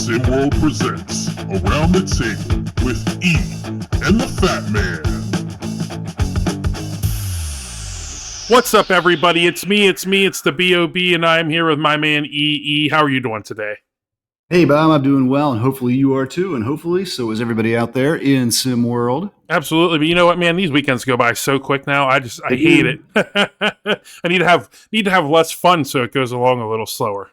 SimWorld presents Around the Table with E and the Fat Man. What's up, everybody? It's me, it's the B.O.B., and I'm here with my man E. How are you doing today? Hey, Bob, I'm doing well, and hopefully you are too, and hopefully so is everybody out there in SimWorld. Absolutely, but you know what, man? These weekends go by so quick now. I hate it. I need to have less fun so it goes along a little slower.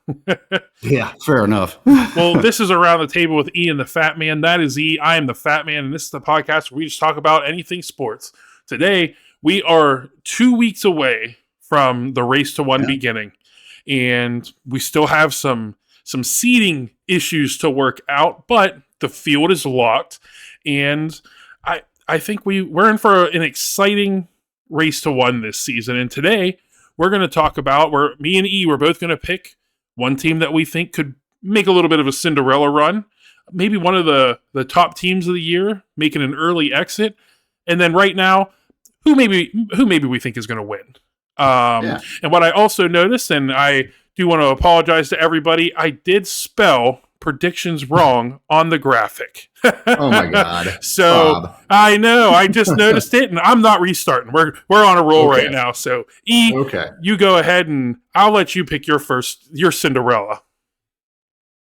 Yeah, fair enough. Well, this is Around the Table with E and the Fat Man. That is E. I am the Fat Man, and this is the podcast where we just talk about anything sports. Today, we are 2 weeks away from the Race to One beginning, and we still have some seeding issues to work out, but the field is locked, and I think we're in for an exciting Race to One this season. And today we're going to talk about me and E, we're both going to pick one team that we think could make a little bit of a Cinderella run, maybe one of the top teams of the year, making an early exit, and then right now, who maybe we think is going to win. And what I also noticed, and I do want to apologize to everybody, I did spell predictions wrong on the graphic. Oh my God. So Bob. I know, I just noticed it, and I'm not restarting. We're on a roll right now. So E, you go ahead, and I'll let you pick your Cinderella.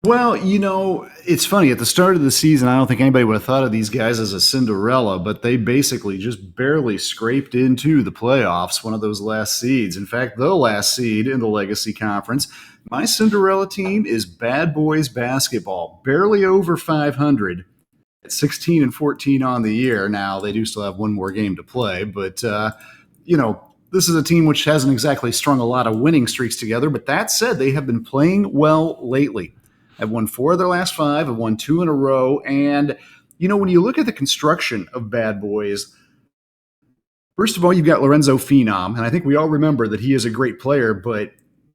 Well, you know, it's funny. At the start of the season, I don't think anybody would have thought of these guys as a Cinderella, but they basically just barely scraped into the playoffs, one of those last seeds. In fact, the last seed in the Legacy Conference. My Cinderella team is Bad Boys Basketball, barely over 500 at 16-14 on the year. Now, they do still have one more game to play, but, this is a team which hasn't exactly strung a lot of winning streaks together. But that said, they have been playing well lately. I've won 4 of their last 5. I've won 2 in a row. And, when you look at the construction of Bad Boys, first of all, you've got Lorenzo Phenom. And I think we all remember that he is a great player. But,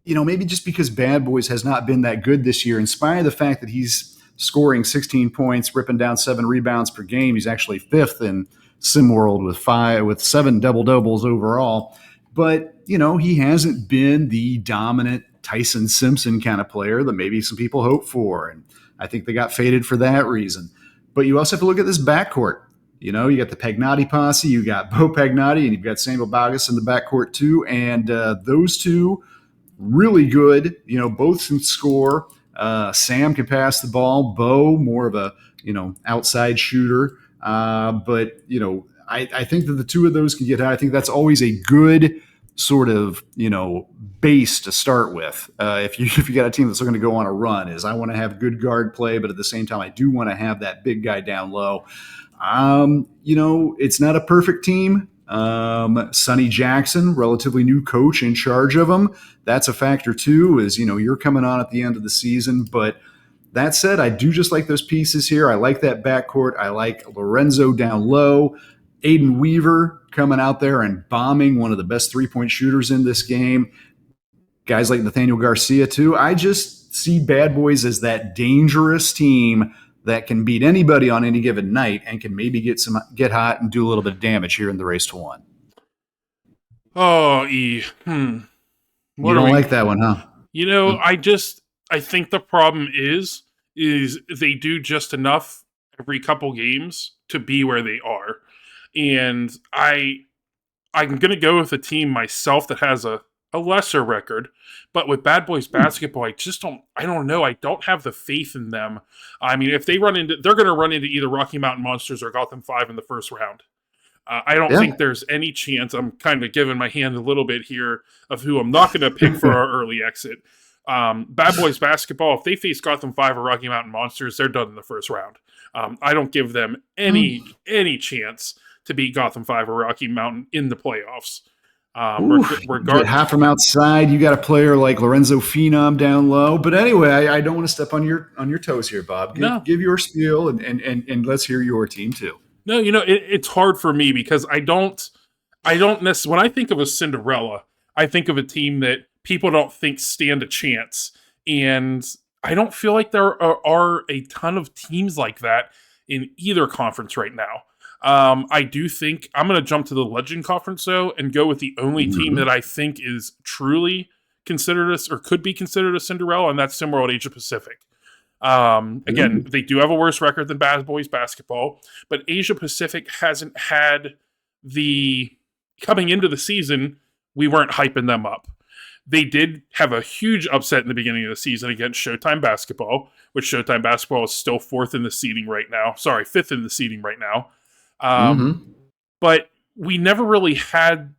maybe just because Bad Boys has not been that good this year, in spite of the fact that he's scoring 16 points, ripping down 7 rebounds per game, he's actually 5th in SimWorld with 7 double-doubles overall. But, he hasn't been the dominant Tyson Simpson kind of player that maybe some people hope for. And I think they got faded for that reason. But you also have to look at this backcourt. You got the Pagnotti posse, you got Bo Pagnotti, and you've got Samuel Bogus in the backcourt too. And those two, really good. Both can score. Sam can pass the ball. Bo, more of a, outside shooter. But I think that the two of those can get high. I think that's always a good sort of, base to start with. If you got a team that's going to go on a run, is I want to have good guard play, but at the same time, I do want to have that big guy down low. It's not a perfect team. Sonny Jackson, relatively new coach in charge of them. That's a factor too, is, you're coming on at the end of the season. But that said, I do just like those pieces here. I like that backcourt. I like Lorenzo down low. Aiden Weaver coming out there and bombing, one of the best three-point shooters in this game. Guys like Nathaniel Garcia too. I just see Bad Boys as that dangerous team that can beat anybody on any given night and can maybe get hot and do a little bit of damage here in the Race to One. Oh, E. You don't like that one, huh? I think the problem is they do just enough every couple games to be where they are. And I'm going to go with a team myself that has a lesser record, but with Bad Boys Basketball, I don't know. I don't have the faith in them. I mean, if they're going to run into either Rocky Mountain Monsters or Gotham 5 in the first round. I don't think there's any chance. I'm kind of giving my hand a little bit here of who I'm not going to pick for our early exit. Bad Boys Basketball, if they face Gotham 5 or Rocky Mountain Monsters, they're done in the first round. I don't give them any chance to beat Gotham 5 or Rocky Mountain in the playoffs. Get hot from outside. You got a player like Lorenzo Phenom down low. But anyway, I don't want to step on your toes here, Bob. Give your spiel and let's hear your team too. No, it's hard for me because I don't necessarily, when I think of a Cinderella, I think of a team that people don't think stand a chance. And I don't feel like there are a ton of teams like that in either conference right now. I do think I'm going to jump to the Legend Conference, though, and go with the only team that I think is truly considered or could be considered a Cinderella, and that's SimWorld Asia Pacific. Again, they do have a worse record than Bad Boys basketball, but Asia Pacific hasn't had coming into the season, we weren't hyping them up. They did have a huge upset in the beginning of the season against Showtime Basketball, which Showtime Basketball is still fifth in the seeding right now. But we never really had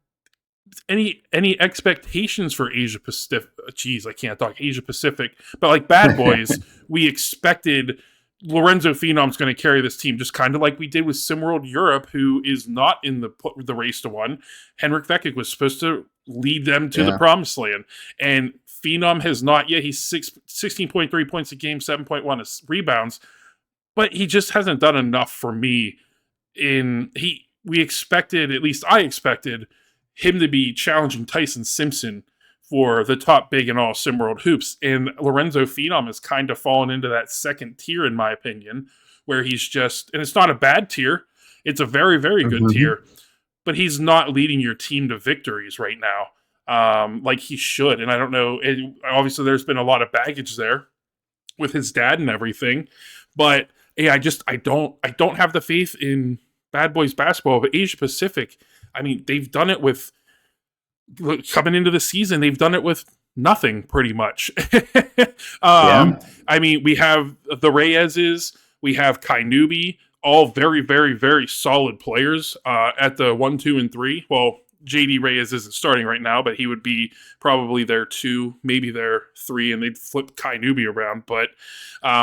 any expectations for Asia Pacific. Jeez, I can't talk Asia Pacific. But like Bad Boys, we expected Lorenzo Phenom's going to carry this team, just kind of like we did with SimWorld Europe, who is not in the race to one. Henrik Vekic was supposed to lead them to the promised land, and Phenom has not yet. He's 16.3 points a game, 7.1 rebounds, but he just hasn't done enough for me. We expected, at least I expected, him to be challenging Tyson Simpson for the top big in all SimWorld hoops. And Lorenzo Phenom has kind of fallen into that second tier, in my opinion, where he's just, and it's not a bad tier, it's a very, very good tier, but he's not leading your team to victories right now like he should. And I don't know, obviously there's been a lot of baggage there with his dad and everything, but yeah, I don't have the faith in Bad Boys basketball. But Asia Pacific, I mean, they've done it with, coming into the season, they've done it with nothing pretty much. I mean, we have the Reyes's, we have Kai Nubi, all very, very, very solid players at the 1, 2, and 3. Well, JD Reyes isn't starting right now, but he would be probably their 2, maybe their 3, and they'd flip Kai Nubi around. But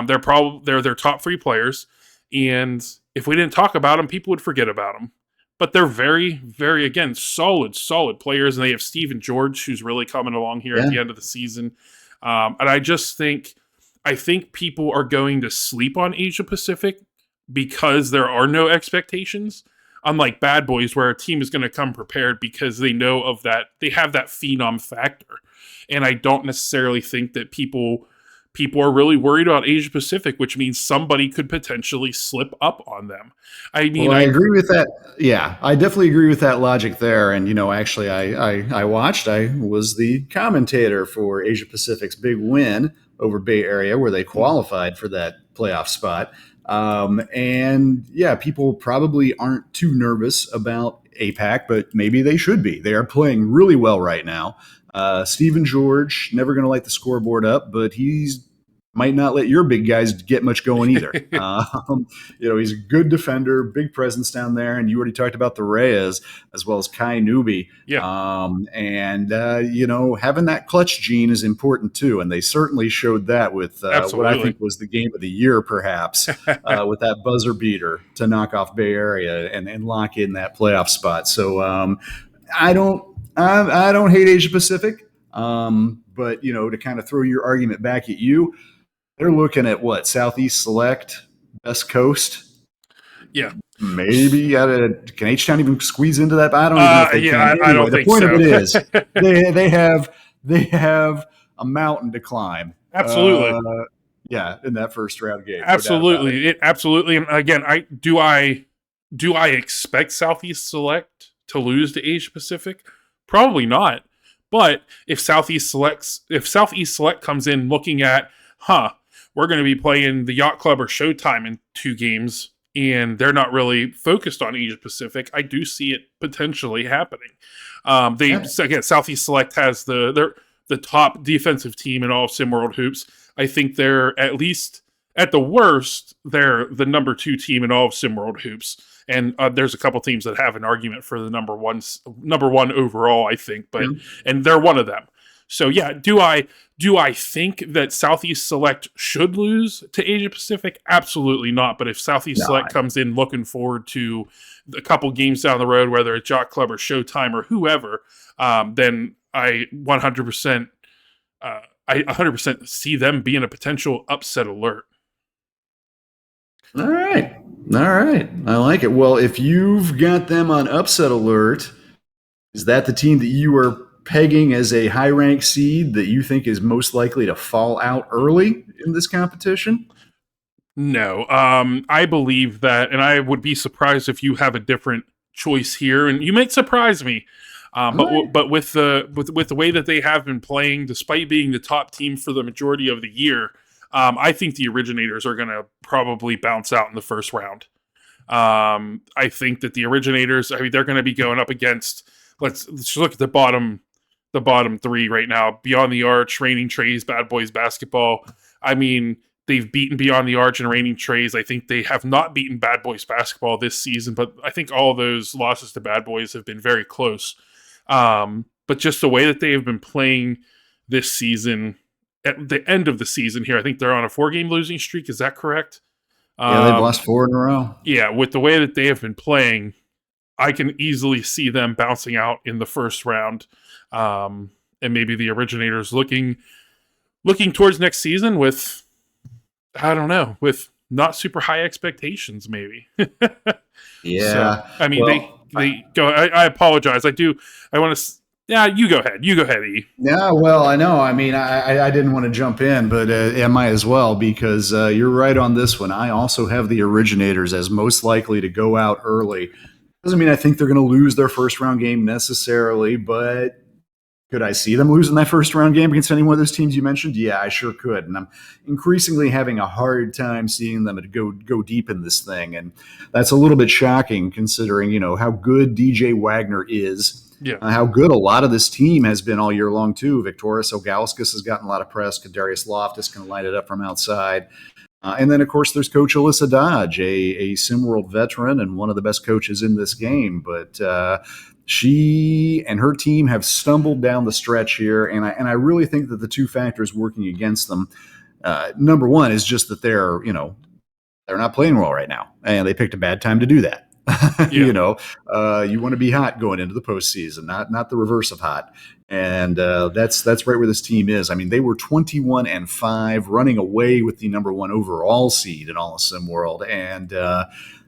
they're their top 3 players, and if we didn't talk about them, people would forget about them. But they're very, very, again, solid players. And they have Steven George, who's really coming along here at the end of the season. And I think people are going to sleep on Asia Pacific because there are no expectations. Unlike Bad Boys, where a team is going to come prepared because they know of that, they have that phenom factor. And I don't necessarily think that people are really worried about Asia Pacific, which means somebody could potentially slip up on them. I mean, well, I agree with that. Yeah, I definitely agree with that logic there. And, actually, I was the commentator for Asia Pacific's big win over Bay Area, where they qualified for that playoff spot. And yeah, people probably aren't too nervous about APAC, but maybe they should be. They are playing really well right now. Steven George, never going to light the scoreboard up, but he's might not let your big guys get much going either. He's a good defender, big presence down there. And you already talked about the Reyes as well as Kai Nubi. Yeah. Having that clutch gene is important too. And they certainly showed that with what I think was the game of the year, perhaps, with that buzzer beater to knock off Bay Area and lock in that playoff spot. So I don't hate Asia Pacific. But to kind of throw your argument back at you, they're looking at what? Southeast Select, West Coast. Yeah, maybe can H-Town even squeeze into that? I don't even know if they can. Anyway, I don't think the point so. of it is they have a mountain to climb. Absolutely. In that first round game. Absolutely, absolutely. And again, do I expect Southeast Select to lose to Asia Pacific? Probably not. But if Southeast Select comes in looking at, we're going to be playing the Yacht Club or Showtime in 2 games, and they're not really focused on Asia Pacific, I do see it potentially happening. Again, Southeast Select has the top defensive team in all of SimWorld hoops. I think they're, at least at the worst, they're the number 2 team in all of SimWorld hoops. And there's a couple teams that have an argument for the number one overall, I think, and they're one of them. So yeah, do I think that Southeast Select should lose to Asia Pacific? Absolutely not. But if Southeast Select comes in looking forward to a couple games down the road, whether it's Yacht Club or Showtime or whoever, then I 100% see them being a potential upset alert. All right. I like it. Well, if you've got them on upset alert, is that the team that you are pegging as a high-ranked seed that you think is most likely to fall out early in this competition? No. I believe that, and I would be surprised if you have a different choice here, and you might surprise me. But with the way that they have been playing, despite being the top team for the majority of the year, I think the Originators are going to probably bounce out in the first round. I think that the Originators, I mean, they're going to be going up against, let's look at the bottom three right now. Beyond the Arch, Reigning Trays, Bad Boys Basketball. I mean, they've beaten Beyond the Arch and Reigning Trays. I think they have not beaten Bad Boys Basketball this season, but I think all of those losses to Bad Boys have been very close. But just the way that they have been playing this season, at the end of the season here, I think they're on a 4-game losing streak. Is that correct? Yeah, they've lost 4 in a row. Yeah, with the way that they have been playing, I can easily see them bouncing out in the first round. And maybe the Originators looking towards next season with, I don't know, with not super high expectations, maybe. Yeah. So, I mean, well, they go. I apologize. I want to. Yeah, you go ahead. You go ahead, E. Yeah, well, I know. I mean, I didn't want to jump in, but I might as well because you're right on this one. I also have the Originators as most likely to go out early. Doesn't mean I think they're going to lose their first round game necessarily, but could I see them losing that first round game against any one of those teams you mentioned? Yeah, I sure could. And I'm increasingly having a hard time seeing them go deep in this thing. And that's a little bit shocking considering, how good DJ Wagner is. Yeah. How good a lot of this team has been all year long, too. Victoras Ilgauskas has gotten a lot of press. Kadarius Loftus can light it up from outside. And then, of course, there's Coach Alyssa Dodge, a SimWorld veteran and one of the best coaches in this game. But she and her team have stumbled down the stretch here, and I really think that the two factors working against them, number one, is just that they're not playing well right now, and they picked a bad time to do that. Yeah. You want to be hot going into the postseason, not the reverse of hot. And that's right where this team is. I mean, they were 21-5, running away with the number 1 overall seed in all of SimWorld, and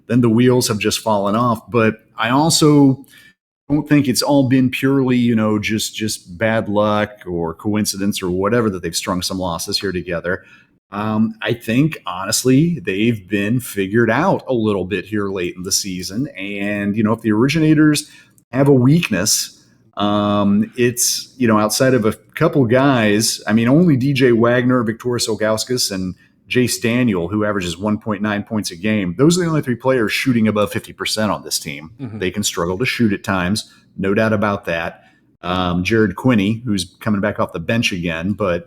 then the wheels have just fallen off. But I also don't think it's all been purely, just bad luck or coincidence or whatever that they've strung some losses here together. I think, honestly, they've been figured out a little bit here late in the season. And, if the Originators have a weakness, it's, outside of a couple guys, I mean, only DJ Wagner, Victoras Ilgauskas, and Jace Daniel, who averages 1.9 points a game. Those are the only 3 players shooting above 50% on this team. Mm-hmm. They can struggle to shoot at times, no doubt about that. Jared Quinney, who's coming back off the bench again, but,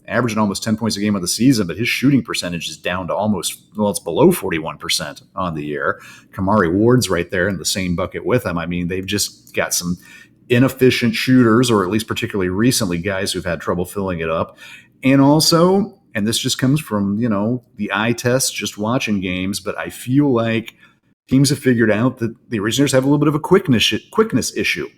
averaging almost 10 points a game of the season, but his shooting percentage is down to it's below 41% on the year. Kamari Ward's right there in the same bucket with him. I mean, they've just got some inefficient shooters, or at least particularly recently guys who've had trouble filling it up. And also, and this just comes from, the eye test, just watching games, but I feel like teams have figured out that the Originators have a little bit of a quickness issue.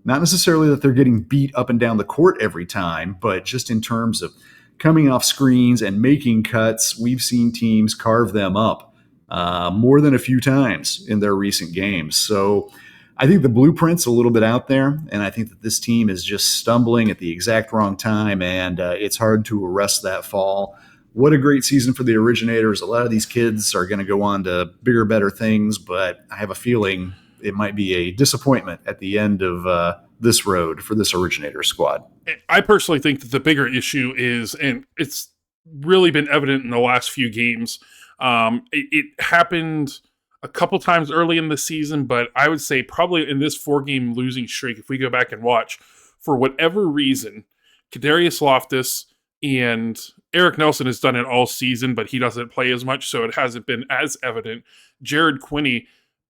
Not necessarily that they're getting beat up and down the court every time, but just in terms of coming off screens and making cuts, we've seen teams carve them up more than a few times in their recent games. So I think the blueprint's a little bit out there, and I think that this team is just stumbling at the exact wrong time, and it's hard to arrest that fall. What a great season for the Originators. A lot of these kids are going to go on to bigger, better things, but I have a feeling it might be a disappointment at the end of this road for this Originator squad. I personally think that the bigger issue is, and it's really been evident in the last few games, it happened a couple times early in the season, but I would say probably in this 4-game losing streak, if we go back and watch, for whatever reason, Kadarius Loftus and Eric Nelson has done it all season, but he doesn't play as much, so it hasn't been as evident. Jared Quinney,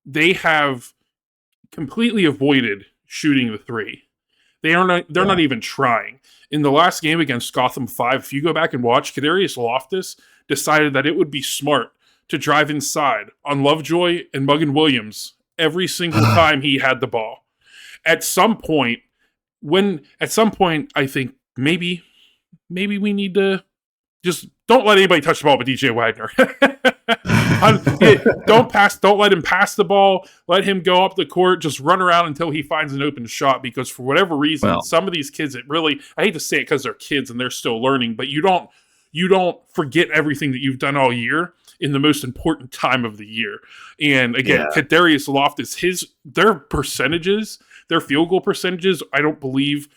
they have completely avoided shooting the 3. They're not even trying. In the last game against Gotham 5, if you go back and watch, Kadarius Loftus decided that it would be smart to drive inside on Lovejoy and Muggan Williams every single time he had the ball. At some point, I think maybe we need to just don't let anybody touch the ball but DJ Wagner. Don't let him pass the ball. Let him go up the court. Just run around until he finds an open shot, because for whatever reason, some of these kids, I hate to say it because they're kids and they're still learning, but you don't forget everything that you've done all year. in the most important time of the year. And again, Yeah. Kadarius Loftus, their percentages, their field goal percentages, I don't believe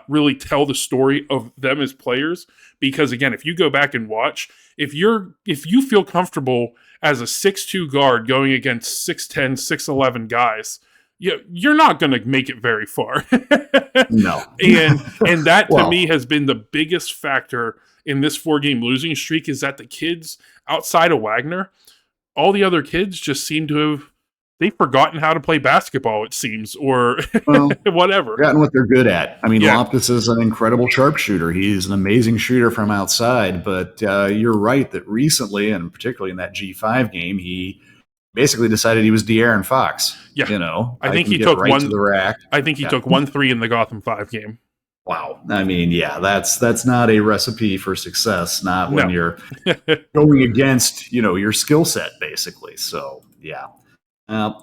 really tell the story of them as players. Because again, if you go back and watch, if you feel comfortable as a 6'2" guard going against 6'10", 6'11" guys, you're not going to make it very far. No. and that to Well, me has been the biggest factor in this 4-game losing streak, is that the kids outside of Wagner, all the other kids just seem to have they've forgotten how to play basketball, it seems, or well, whatever. forgotten what they're good at. I mean, Yeah. Loftus is an incredible sharpshooter. He's an amazing shooter from outside. But you're right that recently, and particularly in that G5 game, he basically decided he was De'Aaron Fox. Yeah. You know, I think can he get took right one to the rack. I think he took 1 3 in the Gotham 5 game. Wow. I mean, yeah, that's not a recipe for success. Not when No. you're going against, your skill set, basically. So, yeah.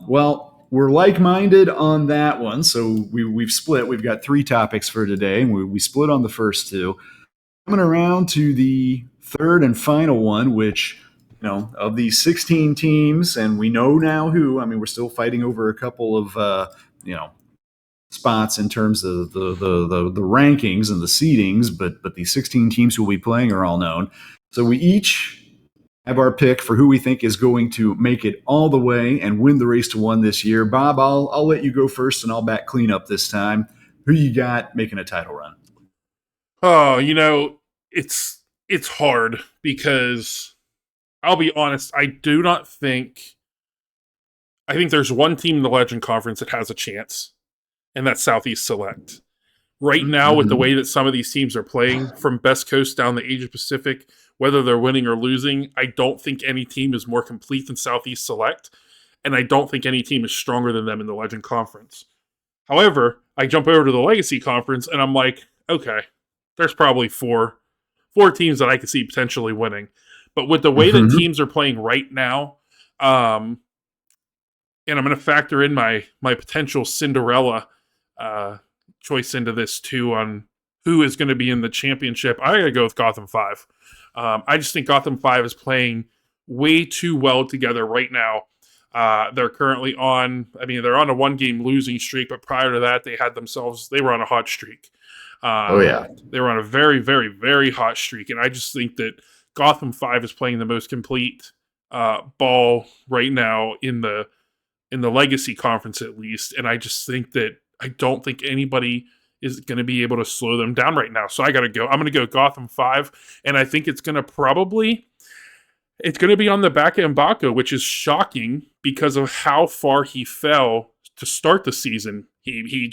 Well, we're like-minded on that one. So we've split. We've got 3 topics for today, and we split on the first 2. Coming around to the third and final one, which, of these 16 teams, and we know now who. I mean, we're still fighting over a couple of, spots in terms of the rankings and the seedings, but these 16 teams who will be playing are all known. So we each have our pick for who we think is going to make it all the way and win the race to 1 this year. Bob, I'll let you go first, and I'll back clean up this time. Who you got making a title run? Oh, it's hard because I'll be honest, I think there's one team in the Legend Conference that has a chance, and that's Southeast Select. Right now, with the way that some of these teams are playing, from Best Coast down the Asia Pacific, whether they're winning or losing, I don't think any team is more complete than Southeast Select, and I don't think any team is stronger than them in the Legend Conference. However, I jump over to the Legacy Conference, and I'm like, okay, there's probably four teams that I could see potentially winning. But with the way that teams are playing right now, and I'm going to factor in my potential Cinderella choice into this too on who is going to be in the championship, I got to go with Gotham 5. I just think Gotham 5 is playing way too well together right now. They're currently they're on a 1-game losing streak, but prior to that, they were on a hot streak. They were on a very, very, very hot streak, and I just think that Gotham 5 is playing the most complete ball right now in the Legacy Conference, at least, and I just think that I don't think anybody is going to be able to slow them down right now. So I'm going to go Gotham 5, and I think it's going to be on the back of Mbako, which is shocking because of how far he fell to start the season. He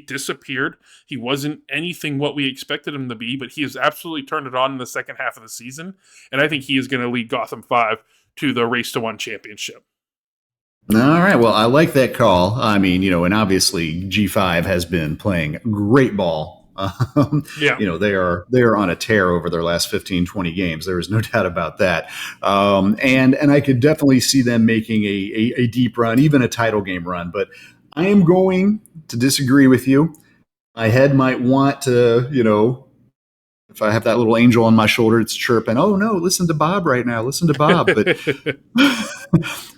disappeared. He wasn't anything what we expected him to be, but he has absolutely turned it on in the second half of the season, and I think he is going to lead Gotham 5 to the Race to 1 championship. All right. Well, I like that call. I mean, and obviously G5 has been playing great ball. Yeah. They are on a tear over their last 15, 20 games. There is no doubt about that. And I could definitely see them making a deep run, even a title game run. But I am going to disagree with you. My head might want to, if I have that little angel on my shoulder, it's chirping, oh no, listen to Bob right now. Listen to Bob.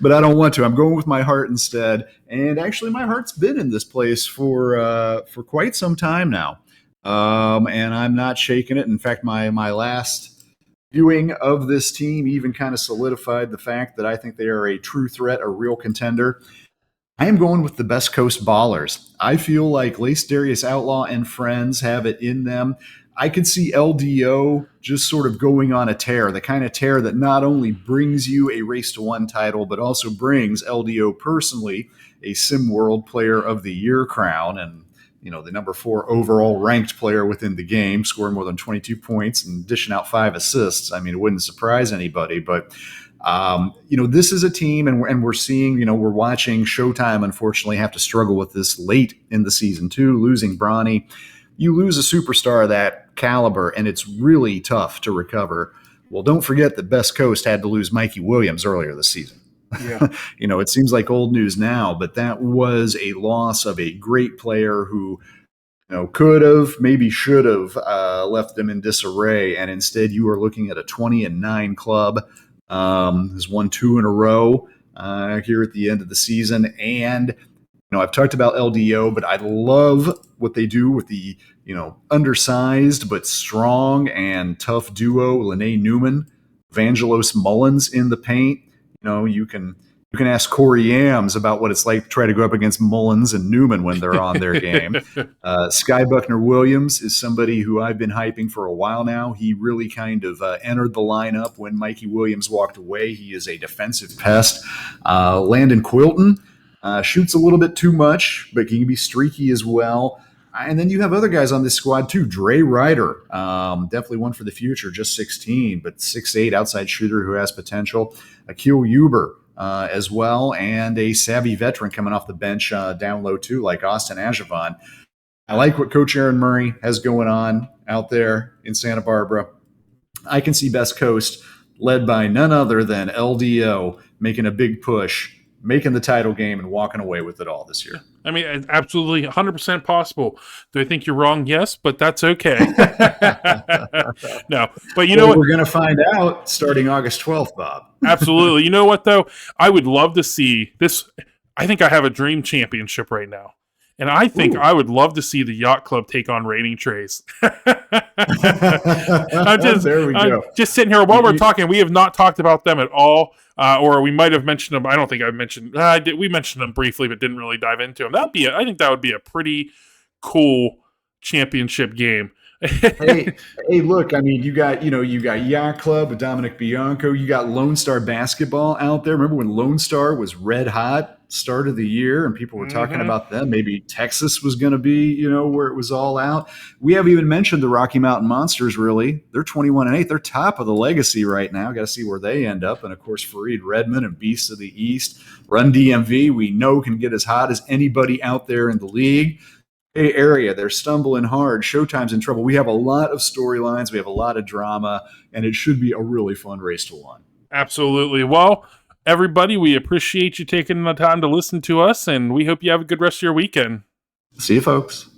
But I don't want to. I'm going with my heart instead. And actually, my heart's been in this place for quite some time now. And I'm not shaking it. In fact, my last viewing of this team even kind of solidified the fact that I think they are a true threat, a real contender. I am going with the Best Coast Ballers. I feel like Lace Darius Outlaw and friends have it in them. I could see LDO just sort of going on a tear, the kind of tear that not only brings you a Race to 1 title, but also brings LDO personally a SimWorld Player of the Year crown and, the number 4 overall ranked player within the game, scoring more than 22 points and dishing out 5 assists. I mean, it wouldn't surprise anybody, but this is a team, and we're seeing, we're watching Showtime, unfortunately, have to struggle with this late in the season too, losing Bronny. You lose a superstar of that caliber, and it's really tough to recover. Well, don't forget that Best Coast had to lose Mikey Williams earlier this season. Yeah. It seems like old news now, but that was a loss of a great player who, could have, maybe should have left them in disarray. And instead, you are looking at a 20-9 club has won 2 in a row here at the end of the season. And I've talked about LDO, but I love what they do with the undersized but strong and tough duo, Lene Newman, Vangelos Mullins in the paint. You can ask Corey Yams about what it's like to try to go up against Mullins and Newman when they're on their game. Sky Buckner-Williams is somebody who I've been hyping for a while now. He really kind of entered the lineup when Mikey Williams walked away. He is a defensive pest. Landon Quilton shoots a little bit too much, but he can be streaky as well. And then you have other guys on this squad too. Dre Ryder, definitely one for the future, just 16, but 6'8", outside shooter who has potential. Akil Huber as well, and a savvy veteran coming off the bench down low too, like Austin Ajavan. I like what Coach Aaron Murray has going on out there in Santa Barbara. I can see Best Coast led by none other than LDO making a big push, making the title game and walking away with it all this year. I mean, it's absolutely 100% possible. Do I think you're wrong? Yes, but that's okay. No, but you know what? We're going to find out starting August 12th, Bob. Absolutely. You know what, though? I would love to see this. I think I have a dream championship right now. And I think I would love to see the Yacht Club take on Rating Trays. I'm just sitting here while we're talking. We have not talked about them at all, or we might have mentioned them. I don't think I've mentioned. We mentioned them briefly, but didn't really dive into them. I think that would be a pretty cool championship game. hey, look, I mean, you got Yacht Club with Dominic Bianco. You got Lone Star basketball out there. Remember when Lone Star was red hot start of the year and people were talking about them? Maybe Texas was going to be, where it was all out. We haven't even mentioned the Rocky Mountain Monsters, really. They're 21-8. They're top of the legacy right now. Got to see where they end up. And, of course, Fareed Redmond and Beasts of the East. Run DMV, we know, can get as hot as anybody out there in the league. Bay Area, they're stumbling hard. Showtime's in trouble. We have a lot of storylines. We have a lot of drama, and it should be a really fun race to one. Absolutely. Well, everybody, we appreciate you taking the time to listen to us, and we hope you have a good rest of your weekend. See you, folks.